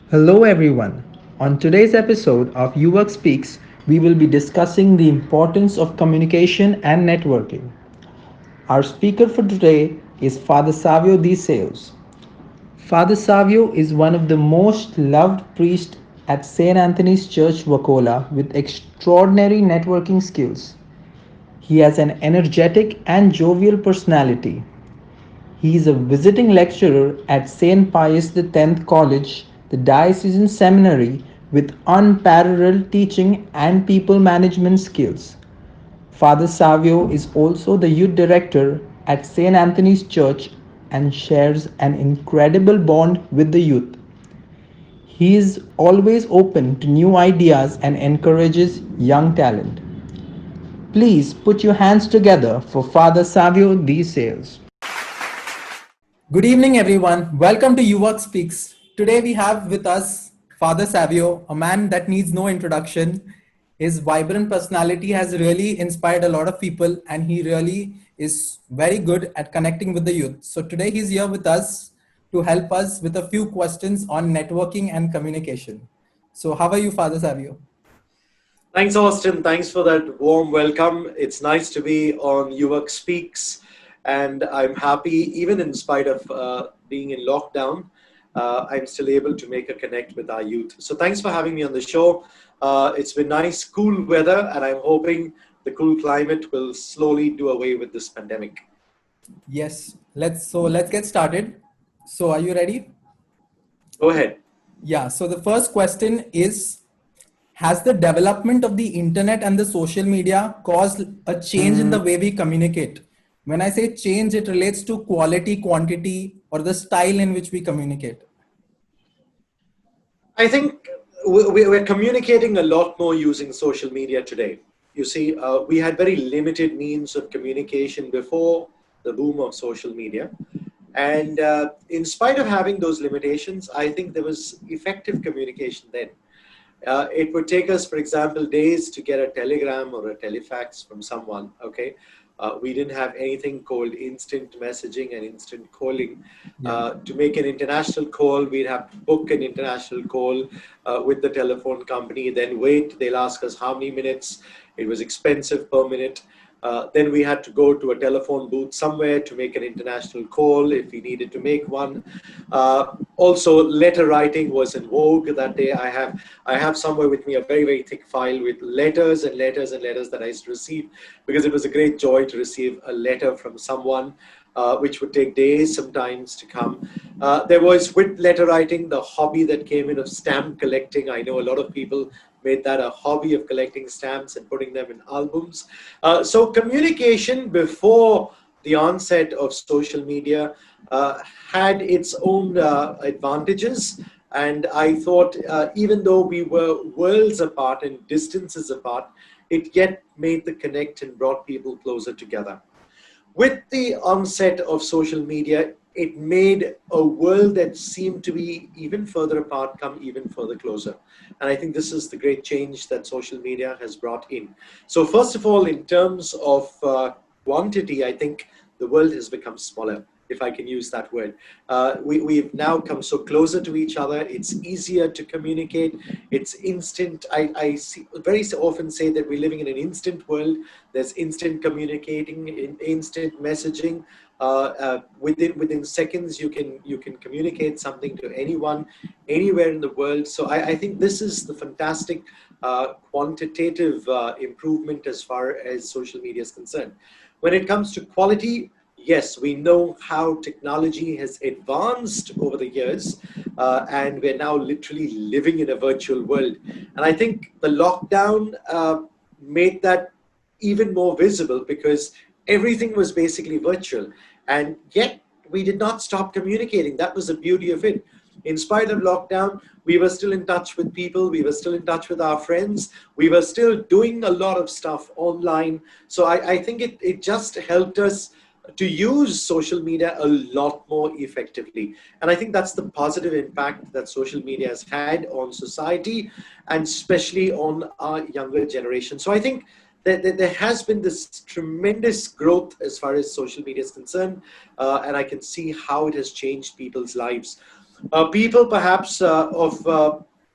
Hello everyone. On today's episode of YOUVAK Speaks, we will be discussing the importance of communication and networking. Our speaker for today is Father Savio de Seus. Father Savio is one of the most loved priests at St Anthony's Church, Vakola, with extraordinary networking skills. He has an energetic and jovial personality. He is a visiting lecturer at St Pius X College, the Diocesan Seminary, with unparalleled teaching and people management skills. Father Savio is also the youth director at St Anthony's Church and shares an incredible bond with the youth. He is always open to new ideas and encourages young talent. Please put your hands together for Father Savio de Sales. Good evening, everyone. Welcome to YOUVAK Speaks. Today we have with us Father Savio, a man that needs no introduction. His vibrant personality has really inspired a lot of people, and he really is very good at connecting with the youth. So today he's here with us to help us with a few questions on networking and communication. So how are you, Father Savio? Thanks, Austin. Thanks for that warm welcome. It's nice to be on YOUVAK Speaks, and I'm happy, even in spite of being in lockdown, I'm still able to make a connect with our youth. So thanks for having me on the show. It's been nice, cool weather, and I'm hoping the cool climate will slowly do away with this pandemic. Yes, let's get started. So are you ready? Go ahead. Yeah, so the first question is, has the development of the internet and the social media caused a change in the way we communicate? When I say change, it relates to quality, quantity, or the style in which we communicate. I think we're communicating a lot more using social media today. You see, we had very limited means of communication before the boom of social media. And in spite of having those limitations, I think there was effective communication then. It would take us, for example, days to get a telegram or a telefax from someone. Okay, we didn't have anything called instant messaging and instant calling. Yeah. To make an international call, we'd have to book an international call with the telephone company, then wait. They'll ask us how many minutes. It was expensive per minute. Then we had to go to a telephone booth somewhere to make an international call if we needed to make one. Also, letter writing was in vogue that day. I have somewhere with me a very thick file with letters and letters and letters that I used to receive, because it was a great joy to receive a letter from someone, which would take days sometimes to come. There was, with letter writing, the hobby that came in of stamp collecting. I know a lot of people made that a hobby of collecting stamps and putting them in albums. So communication before the onset of social media had its own advantages. And I thought, even though we were worlds apart and distances apart, it yet made the connect and brought people closer together. With the onset of social media, it made a world that seemed to be even further apart come even further closer. And I think this is the great change that social media has brought in. So first of all, in terms of quantity, I think the world has become smaller, if I can use that word. We've now come so closer to each other. It's easier to communicate. It's instant. Very often say that we're living in an instant world. There's instant communicating, instant messaging. Within seconds, you can communicate something to anyone, anywhere in the world. So I think this is the fantastic quantitative improvement as far as social media is concerned. When it comes to quality, yes, we know how technology has advanced over the years, and we're now literally living in a virtual world. And I think the lockdown made that even more visible, because everything was basically virtual. And yet we did not stop communicating. That was the beauty of it. In spite of lockdown, we were still in touch with people. We were still in touch with our friends. We were still doing a lot of stuff online. So I think it just helped us to use social media a lot more effectively. And I think that's the positive impact that social media has had on society, and especially on our younger generation. So I think that there has been this tremendous growth as far as social media is concerned, and I can see how it has changed people's lives. People perhaps of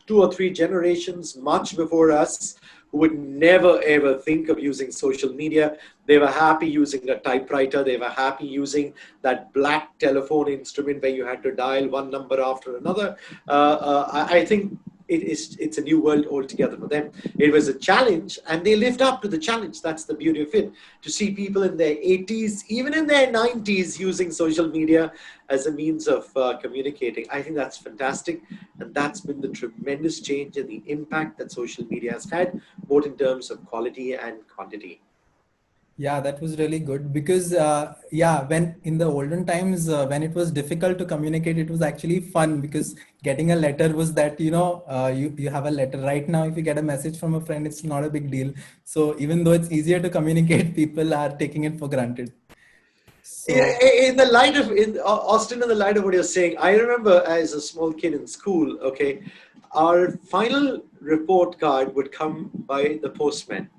2 or 3 generations much before us who would never ever think of using social media. They were happy using a typewriter. They were happy using that black telephone instrument where you had to dial one number after another. I think it's a new world altogether for them. It was a challenge, and they lived up to the challenge. That's the beauty of it. To see people in their 80s, even in their 90s, using social media as a means of communicating, I think that's fantastic, and that's been the tremendous change and the impact that social media has had, both in terms of quality and quantity. Yeah, that was really good because yeah, when in the olden times when it was difficult to communicate, it was actually fun because getting a letter was that you have a letter. Right now, if you get a message from a friend, it's not a big deal. So even though it's easier to communicate, people are taking it for granted. So In the light of in Austin, in the light of what you're saying, I remember as a small kid in school. Okay, our final report card would come by the postman,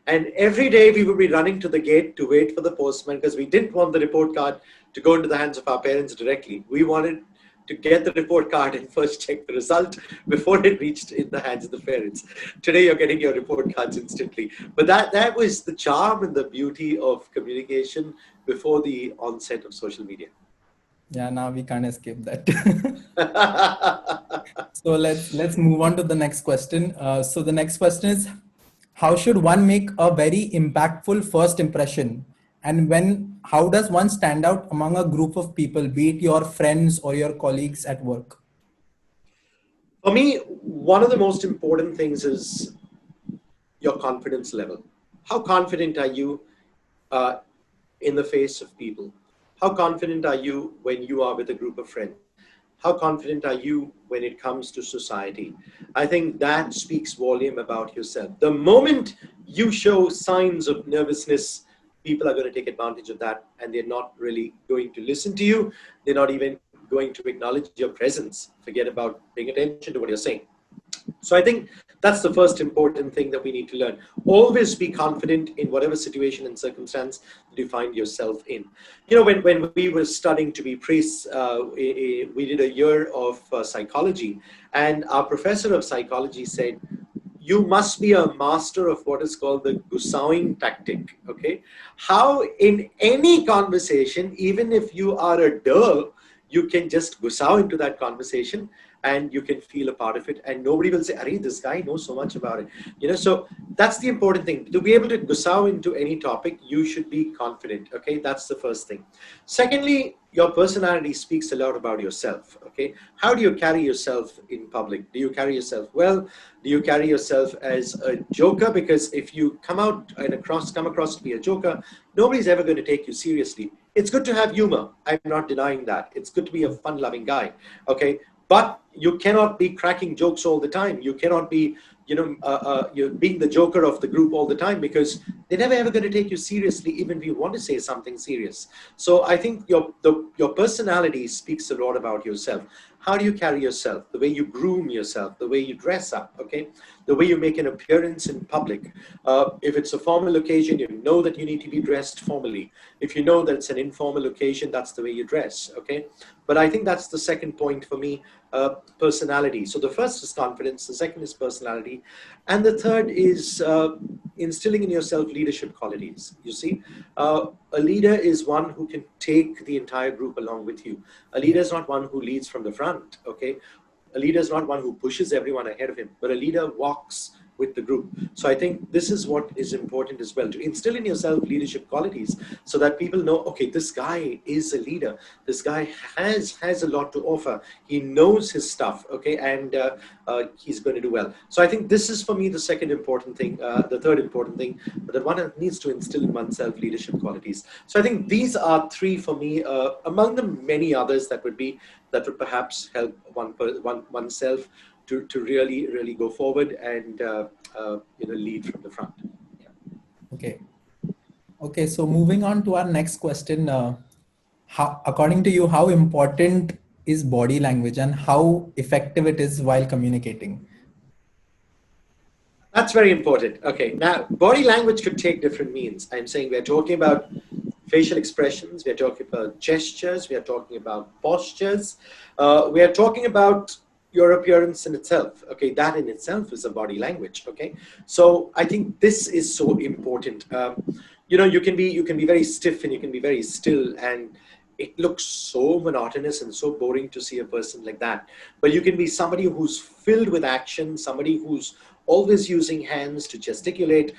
and every day we would be running to the gate to wait for the postman because we didn't want the report card to go into the hands of our parents directly. We wanted to get the report card and first check the result before it reached in the hands of the parents. Today you're getting your report cards instantly. But that was the charm and the beauty of communication before the onset of social media. yeah, now we can't escape that. So let's move on to the next question. So the next question is, how should one make a very impactful first impression? And how does one stand out among a group of people, be it your friends or your colleagues at work? For me, one of the most important things is your confidence level. How confident are you uh, in the face of people? How confident are you when you are with a group of friends? How confident are you when it comes to society? I think that speaks volume about yourself. The moment you show signs of nervousness, people are going to take advantage of that, and they're not really going to listen to you. They're not even going to acknowledge your presence. Forget about paying attention to what you're saying. So I think that's the first important thing that we need to learn. Always be confident in whatever situation and circumstance that you find yourself in. When we were studying to be priests, we did a year of psychology, and our professor of psychology said, you must be a master of what is called the gusawing tactic. Okay, how in any conversation, even if you are a girl, you can just gusaw into that conversation and you can feel a part of it, and nobody will say, "Arey, this guy knows so much about it." So that's the important thing. To be able to gusaw into any topic, you should be confident. Okay, that's the first thing. Secondly, your personality speaks a lot about yourself. Okay, how do you carry yourself in public? Do you carry yourself well? Do you carry yourself as a joker? Because if you come across to be a joker, nobody's ever going to take you seriously. It's good to have humor. I'm not denying that. It's good to be a fun-loving guy. Okay, but you cannot be cracking jokes all the time. You cannot be, you're being the joker of the group all the time, because they're never ever going to take you seriously, even if you want to say something serious. So I think your personality speaks a lot about yourself. How do you carry yourself? The way you groom yourself, the way you dress up, okay? The way you make an appearance in public. If it's a formal occasion, you know that you need to be dressed formally. If you know that it's an informal occasion, that's the way you dress, okay? But I think that's the second point for me, personality. So the first is confidence, the second is personality, and the third is instilling in yourself leadership qualities. You see, a leader is one who can take the entire group along with you. A leader is not one who leads from the front, okay? A leader is not one who pushes everyone ahead of him, but a leader walks with the group. So I think this is what is important as well, to instill in yourself leadership qualities so that people know, okay, this guy is a leader. This guy has a lot to offer. He knows his stuff, okay, and he's going to do well. So I think this is for me the second important thing, the third important thing, that one needs to instill in oneself leadership qualities. So I think these are three for me, among the many others that would perhaps help oneself to really go forward and lead from the front. Yeah. Okay. Okay. So moving on to our next question. How, according to you, how important is body language and how effective it is while communicating? That's very important. Okay, now body language could take different means. I'm saying we're talking about facial expressions, we are talking about gestures, we are talking about postures, we are talking about your appearance in itself. Okay, that in itself is a body language. Okay, so I think this is so important. You can be very stiff and you can be very still, and it looks so monotonous and so boring to see a person like that. But you can be somebody who's filled with action, somebody who's always using hands to gesticulate.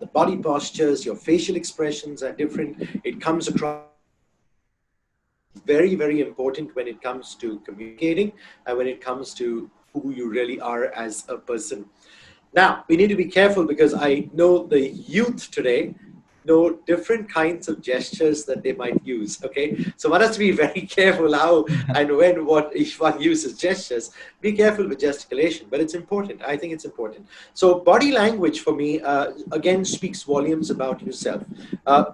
The body postures, your facial expressions are different. It comes across very, very important when it comes to communicating and when it comes to who you really are as a person. Now, we need to be careful because I know the youth today know different kinds of gestures that they might use. Okay, so one has to be very careful how and when what each one uses gestures. Be careful with gesticulation, but it's important. I think it's important. So, body language for me again speaks volumes about yourself.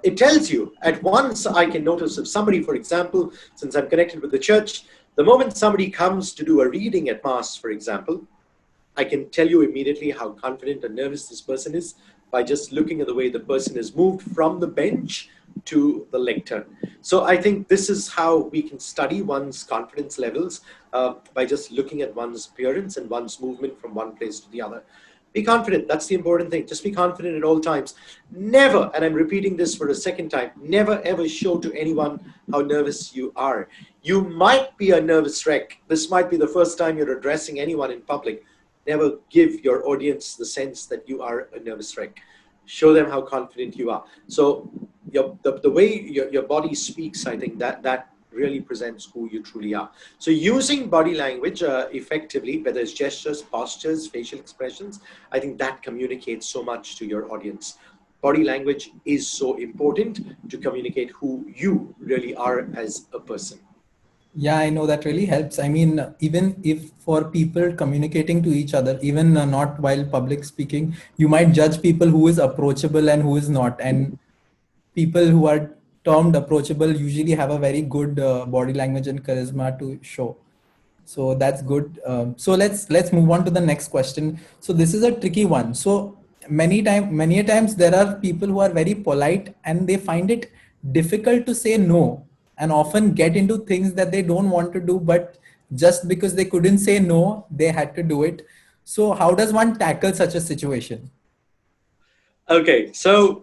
It tells you at once. I can notice if somebody, for example, since I'm connected with the church, the moment somebody comes to do a reading at Mass, for example, I can tell you immediately how confident and nervous this person is by just looking at the way the person is moved from the bench to the lectern. So I think this is how we can study one's confidence levels by just looking at one's appearance and one's movement from one place to the other. Be confident. That's the important thing. Just be confident at all times. Never, and I'm repeating this for a second time, never ever show to anyone how nervous you are. You might be a nervous wreck. This might be the first time you're addressing anyone in public. Never give your audience the sense that you are a nervous wreck. Show them how confident you are. So the way your body speaks, I think that really presents who you truly are. So using body language effectively, whether it's gestures, postures, facial expressions, I think that communicates so much to your audience. Body language is so important to communicate who you really are as a person. Yeah, I know that really helps. I mean, even if for people communicating to each other, even not while public speaking, you might judge people who is approachable and who is not. And people who are termed approachable usually have a very good body language and charisma to show. So that's good. So let's move on to the next question. So this is a tricky one. So many a times there are people who are very polite and they find it difficult to say no, and often get into things that they don't want to do, but just because they couldn't say no, they had to do it. So how does one tackle such a situation? Okay, so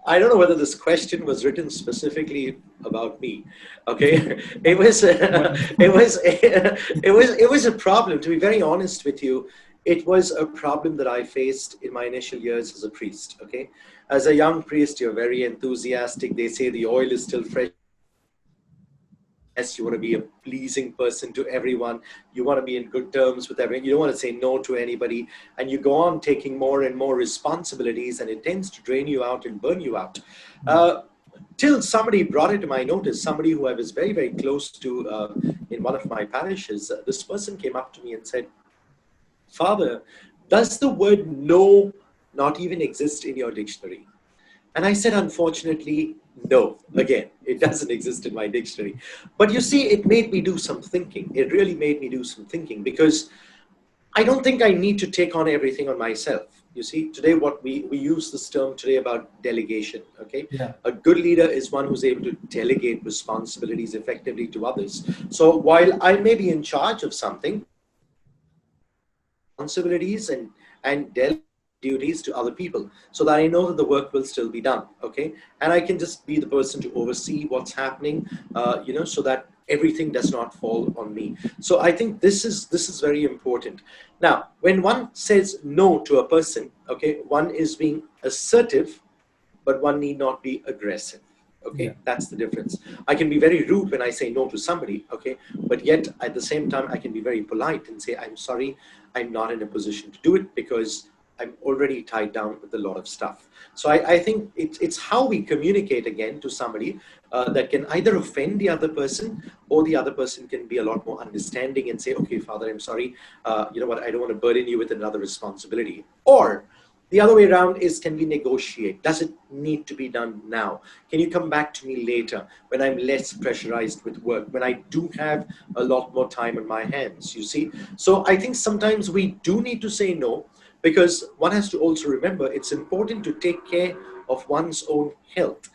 I don't know whether this question was written specifically about me. Okay, it was it was a problem. To be very honest with you, it was a problem that I faced in my initial years as a priest. Okay, as a young priest, you're very enthusiastic. They say the oil is still fresh. Yes, you want to be a pleasing person to everyone. You want to be in good terms with everyone. You don't want to say no to anybody. And you go on taking more and more responsibilities, and it tends to drain you out and burn you out. Till somebody brought it to my notice, somebody who I was very, very close to in one of my parishes, this person came up to me and said, "Father, does the word no not even exist in your dictionary?" And I said, unfortunately, no. Again, it doesn't exist in my dictionary. But you see, it made me do some thinking. It really made me do some thinking because I don't think I need to take on everything on myself. You see, today we use this term today about delegation, okay? Yeah. A good leader is one who's able to delegate responsibilities effectively to others. So while I may be in charge of something, responsibilities and delegate duties to other people so that I know that the work will still be done. Okay, and I can just be the person to oversee what's happening, so that everything does not fall on me. So I think this is very important. Now, when one says no to a person, okay, one is being assertive, but one need not be aggressive. Yeah. Okay, that's the difference. I can be very rude when I say no to somebody, okay, but yet at the same time I can be very polite and say, I'm sorry, I'm not in a position to do it because I'm already tied down with a lot of stuff. So I think it's how we communicate again to somebody that can either offend the other person, or the other person can be a lot more understanding and say, okay, Father, I'm sorry, you know what, I don't want to burden you with another responsibility. Or the other way around is, can we negotiate? Does it need to be done now? Can you come back to me later when I'm less pressurized with work, when I do have a lot more time on my hands, you see? So I think sometimes we do need to say no, because one has to also remember it's important to take care of one's own health.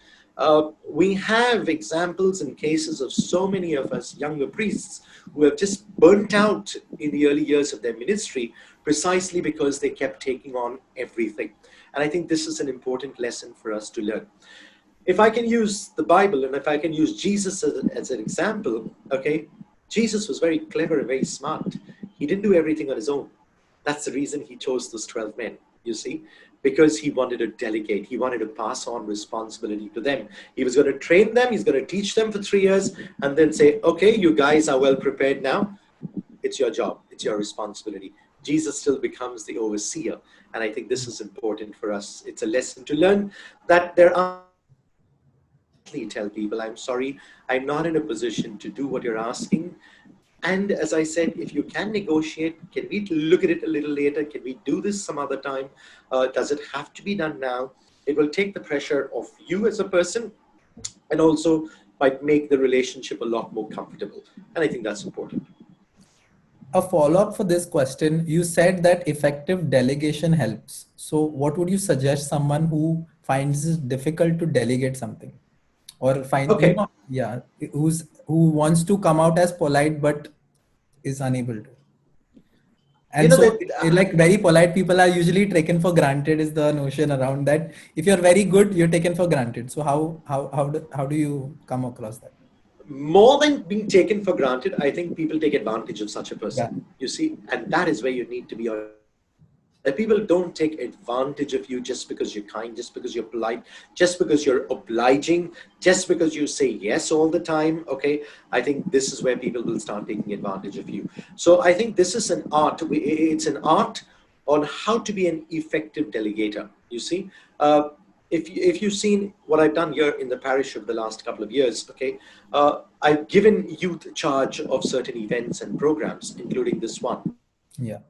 We have examples and cases of so many of us younger priests who have just burnt out in the early years of their ministry precisely because they kept taking on everything. And I think this is an important lesson for us to learn. If I can use the Bible and if I can use Jesus as an example, okay, Jesus was very clever and very smart. He didn't do everything on his own. That's the reason he chose those 12 men, you see, because he wanted to delegate. He wanted to pass on responsibility to them. He was going to train them. He's going to teach them for 3 years and then say, okay, you guys are well prepared now. It's your job. It's your responsibility. Jesus still becomes the overseer. And I think this is important for us. It's a lesson to learn that there are tell people, I'm sorry, I'm not in a position to do what you're asking. And as I said, if you can negotiate, can we look at it a little later? Can we do this some other time? Does it have to be done now? It will take the pressure off you as a person and also might make the relationship a lot more comfortable. And I think that's important. A follow-up for this question, you said that effective delegation helps. So what would you suggest someone who finds it difficult to delegate something? Or Okay. who wants to come out as polite but is unable to. You And know so that like very polite people are usually taken for granted is the notion around that. If you're very good, you're taken for granted. So how do you come across that? more than being taken for granted, I think people take advantage of such a Yeah. person, you see, and that is where you need to be on. That people don't take advantage of you just because you're kind, just because you're polite, just because you're obliging, just because you say yes all the time. Okay, I think this is where people will start taking advantage of you. So I think this is an art. It's an art on how to be an effective delegator. You see, if you've seen what I've done here in the parish over the last couple of years, okay, I've given youth charge of certain events and programs, including this one. Yeah.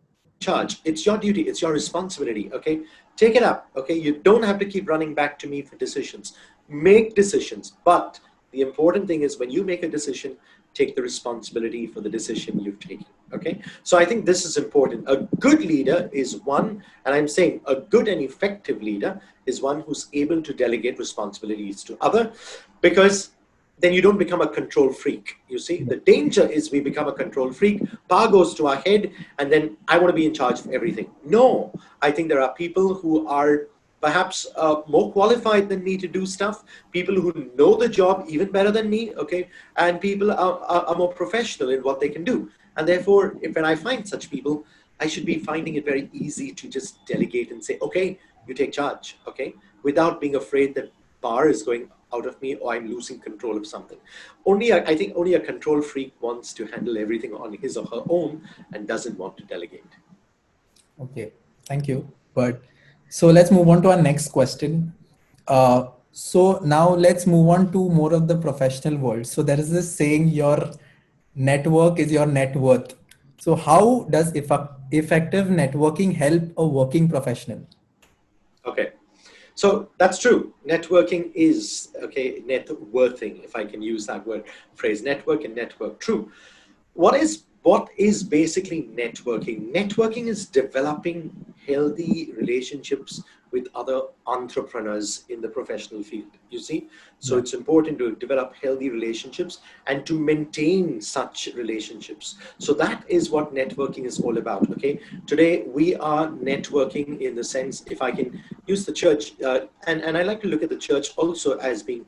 Charge. It's your duty. It's your responsibility. Okay, take it up. Okay, you don't have to keep running back to me for decisions. Make decisions, but the important thing is when you make a decision, take the responsibility for the decision you've taken. Okay, so I think this is important. A good leader is one, and I'm saying a good and effective leader is one who's able to delegate responsibilities to other, because then you don't become a control freak. You see, the danger is we become a control freak, power goes to our head, and then I want to be in charge of everything. No, I think there are people who are perhaps more qualified than me to do stuff, people who know the job even better than me, okay, and people are more professional in what they can do. And therefore, when I find such people, I should be finding it very easy to just delegate and say, okay, you take charge, okay, without being afraid that power is going out of me or I'm losing control of something. I think only a control freak wants to handle everything on his or her own and doesn't want to delegate. Okay, thank you. But so let's move on to our next question. So now let's move on to more of the professional world. So there is this saying, your network is your net worth. So how does effective networking help a working professional? Okay. So that's true. Networking is, okay, net worthing, if I can use that word phrase, network and network. True. What is basically networking? Networking is developing healthy relationships with other entrepreneurs in the professional field. You see, so Yeah. it's important to develop healthy relationships and to maintain such relationships. So that is what networking is all about. Okay, today we are networking in the sense, if I can use the church, and I like to look at the church also as being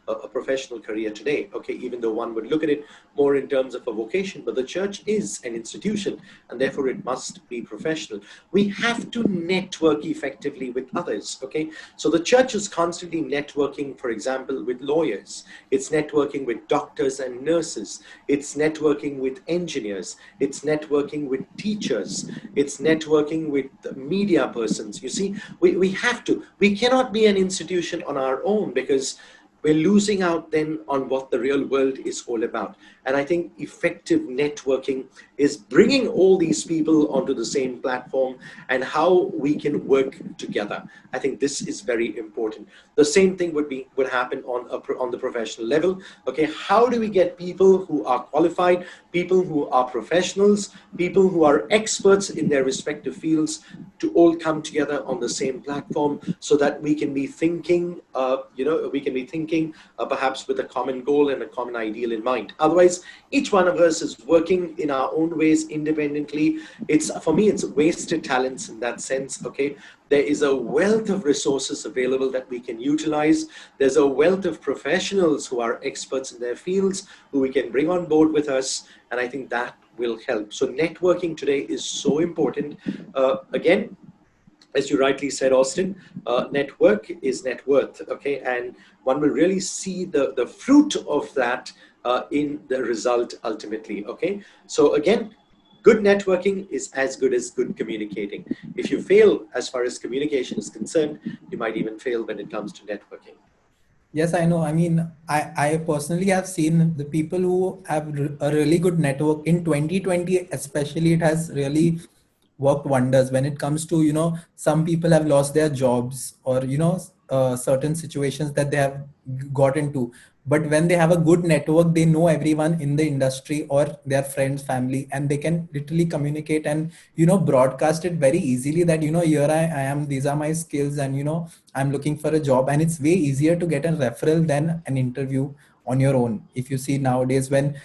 a professional career today. Okay, even though one would look at it more in terms of a vocation, but the church is an institution and therefore it must be professional. We have to network effectively with others. Okay, so the church is constantly networking, for example, with lawyers, it's networking with doctors and nurses, it's networking with engineers, it's networking with teachers, it's networking with media persons. You see, we cannot be an institution on our own, because we're losing out then on what the real world is all about. And I think effective networking is bringing all these people onto the same platform and how we can work together. I think this is very important. The same thing would happen on the professional level. Okay, how do we get people who are qualified, people who are professionals, people who are experts in their respective fields to all come together on the same platform so that we can be thinking, perhaps with a common goal and a common ideal in mind. Otherwise, each one of us is working in our own ways independently. For me, it's wasted talents in that sense. Okay, there is a wealth of resources available that we can utilize. There's a wealth of professionals who are experts in their fields who we can bring on board with us, and I think that will help. So networking today is so important. Again, as you rightly said, Austin, network is net worth, okay? And one will really see the fruit of that in the result ultimately, okay? So again, good networking is as good as good communicating. If you fail as far as communication is concerned, you might even fail when it comes to networking. Yes, I know. I mean, I personally have seen the people who have a really good network in 2020, especially it has really worked wonders when it comes to, some people have lost their jobs or, certain situations that they have got into. But when they have a good network, they know everyone in the industry or their friends, family, and they can literally communicate and, broadcast it very easily that, here I am, these are my skills, and, I'm looking for a job. And it's way easier to get a referral than an interview on your own. If you see nowadays, when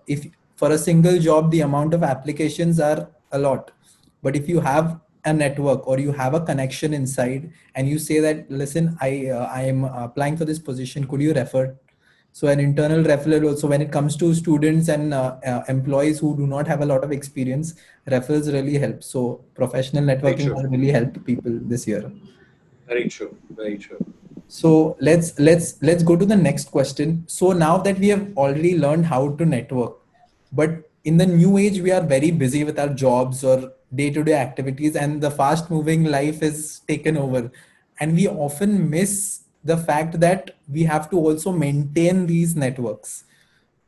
if for a single job, the amount of applications are a lot. But if you have a network or you have a connection inside and you say that, listen, I am applying for this position, could you refer? So an internal referral also, when it comes to students and employees who do not have a lot of experience, referrals really help. So professional Very networking true. has really helped people this year. Very true. Very true. So let's go to the next question. So now that we have already learned how to network, but in the new age we are very busy with our jobs or day-to-day activities, and the fast-moving life is taken over, and we often miss the fact that we have to also maintain these networks,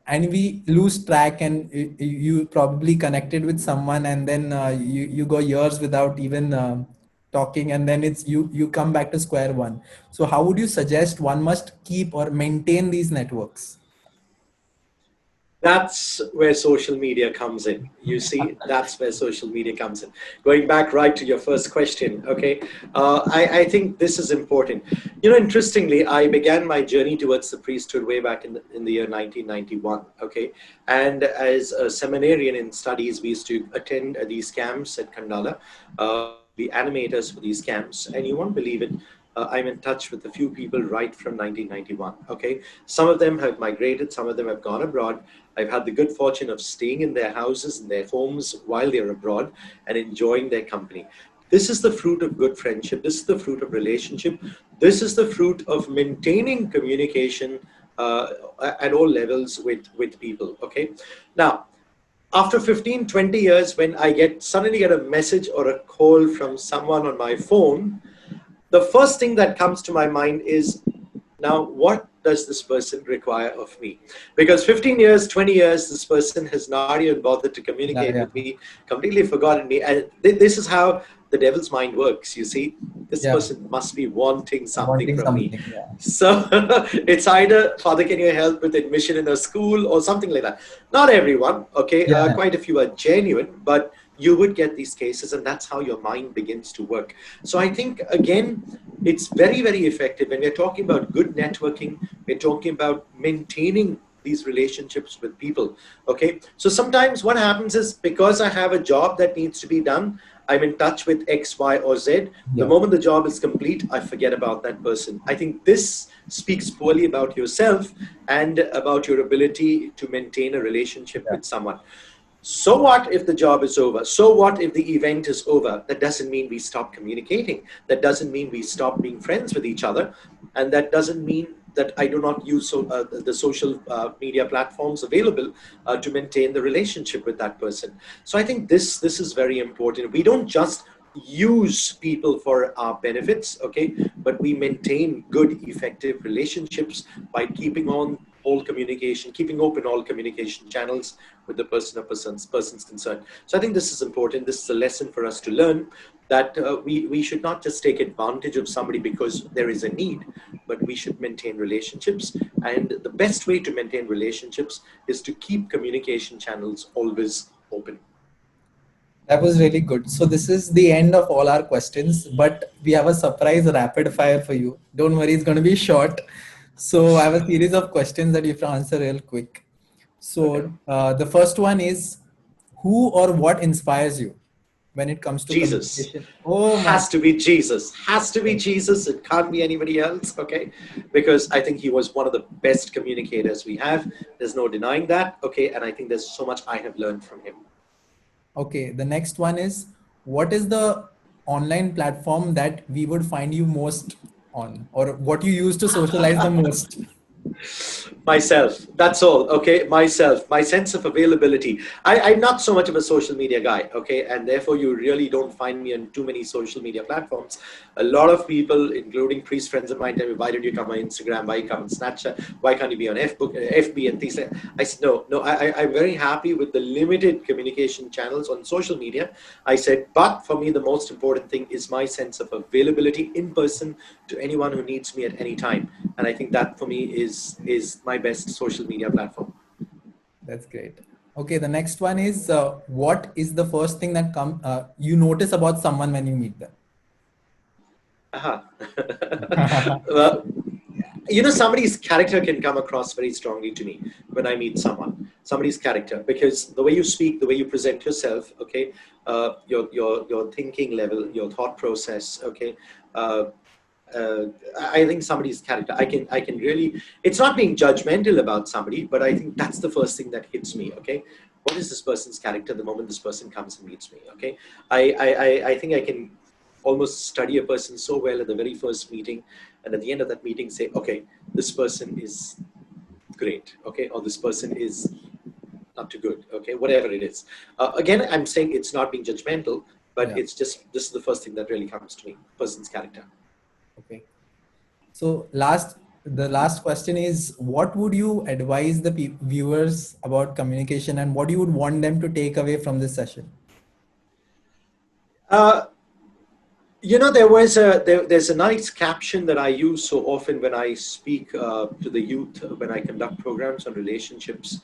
and we lose track, and you probably connected with someone, and then you go years without even talking, and then it's you come back to square one. So how would you suggest one must keep or maintain these networks? That's where social media comes in. You see, that's where social media comes in. Going back right to your first question, okay, I think this is important. Interestingly, I began my journey towards the priesthood way back in the year 1991, okay, and as a seminarian in studies, we used to attend these camps at Kandala. We used to be animators for these camps, and you won't believe it. I'm in touch with a few people right from 1991. Okay, some of them have migrated, some of them have gone abroad. I've had the good fortune of staying in their houses, in their homes while they're abroad and enjoying their company. This is the fruit of good friendship. This is the fruit of relationship. This is the fruit of maintaining communication at all levels with people. Okay, now after 15, 20 years, when I suddenly get a message or a call from someone on my phone, the first thing that comes to my mind is, now what does this person require of me? Because 15 years, 20 years, this person has not even bothered to Yeah, communicate yeah, with me, completely forgotten me. And this is how the devil's mind works, you see. This yeah. person must be wanting something Wanting from me. something. Yeah, So it's either, Father, can you help with admission in a school or something like that? Not everyone, okay? yeah, Quite a few are genuine, but you would get these cases, and that's how your mind begins to work. So I think, again, it's very, very effective. When we're talking about good networking, we're talking about maintaining these relationships with people. Okay, so sometimes what happens is, because I have a job that needs to be done, I'm in touch with X, Y, or Z. The yeah, moment the job is complete, I forget about that person. I think this speaks poorly about yourself and about your ability to maintain a relationship yeah. with someone. So what if the job is over? So what if the event is over? That doesn't mean we stop communicating. That doesn't mean we stop being friends with each other. And that doesn't mean that I do not use the social media platforms available to maintain the relationship with that person. So I think this is very important. We don't just use people for our benefits, okay, but we maintain good, effective relationships by keeping on all communication, keeping open all communication channels with the person or persons concerned. So I think this is important. This is a lesson for us to learn, that we should not just take advantage of somebody because there is a need, but we should maintain relationships. And the best way to maintain relationships is to keep communication channels always open. That was really good. So this is the end of all our questions, but we have a surprise rapid fire for you. Don't worry, it's going to be short. So I have a series of questions that you have to answer real quick. Okay. So the first one is, who or what inspires you when it comes to Jesus. communication? Oh my. Has to be Jesus. Has to be Jesus. It can't be anybody else, okay? Because I think he was one of the best communicators we have. There's no denying that, okay? And I think there's so much I have learned from him. Okay, the next one is, what is the online platform that we would find you most on, or what you use to socialize the most? Myself, that's all, okay? Myself, my sense of availability. I'm not so much of a social media guy, okay? And therefore you really don't find me on too many social media platforms. A lot of people, including priest friends of mine, tell me, why don't you come on Instagram? Why you come on Snapchat? Why can't you be on FB and things like that? I said, no, I'm very happy with the limited communication channels on social media. I said, but for me, the most important thing is my sense of availability in person to anyone who needs me at any time. And I think that for me is my best social media platform. That's great. Okay, the next one is, what is the first thing that you notice about someone when you meet them? Aha. Well, somebody's character can come across very strongly to me when I meet someone. Somebody's character, because the way you speak, the way you present yourself, okay, your thinking level, your thought process, okay. Uh, I think somebody's character, I can really, it's not being judgmental about somebody, but I think that's the first thing that hits me, okay? What is this person's character the moment this person comes and meets me, okay? I think I can almost study a person so well at the very first meeting, and at the end of that meeting say, okay, this person is great, okay? Or this person is not too good, okay? Whatever it is. Again, I'm saying it's not being judgmental, but Yeah. it's just, this is the first thing that really comes to me, person's character. Okay. So the last question is, what would you advise the viewers about communication, and what you would want them to take away from this session? Uh, there's a nice caption that I use so often when I speak to the youth, when I conduct programs on relationships.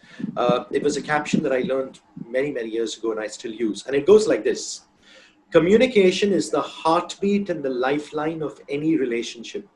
It was a caption that I learned many years ago, and I still use. And it goes like this: communication is the heartbeat and the lifeline of any relationship.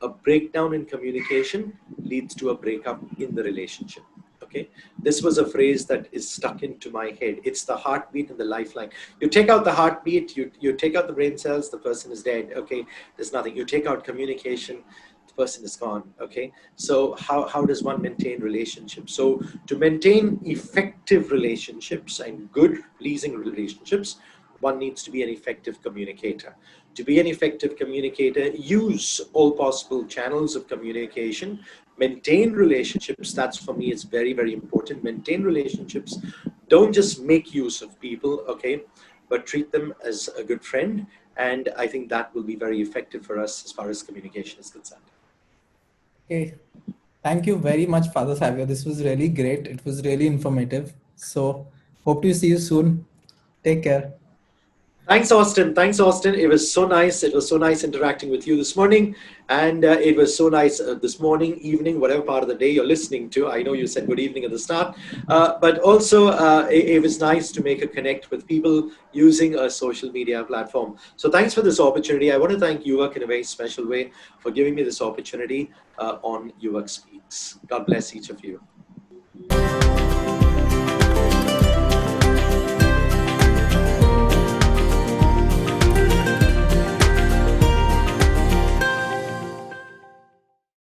A breakdown in communication leads to a breakup in the relationship. Okay, this was a phrase that is stuck into my head. It's the heartbeat and the lifeline. You take out the heartbeat, you take out the brain cells, the person is dead. Okay, there's nothing. You take out communication, the person is gone. Okay, so how does one maintain relationships? So to maintain effective relationships and good, pleasing relationships, one needs to be an effective communicator. To be an effective communicator, use all possible channels of communication, maintain relationships. That's for me is very important. Maintain relationships. Don't just make use of people, okay, but treat them as a good friend. And I think that will be very effective for us as far as communication is concerned. Okay. Thank you very much, Father Savio. This was really great. It was really informative. So hope to see you soon. Take care. Thanks, Austin. Thanks, Austin. It was so nice. It was so nice interacting with you this morning. And it was so nice this morning, evening, whatever part of the day you're listening to. I know you said good evening at the start. But also, it was nice to make a connect with people using a social media platform. So thanks for this opportunity. I want to thank YOUVAK in a very special way for giving me this opportunity on YOUVAK Speaks. God bless each of you.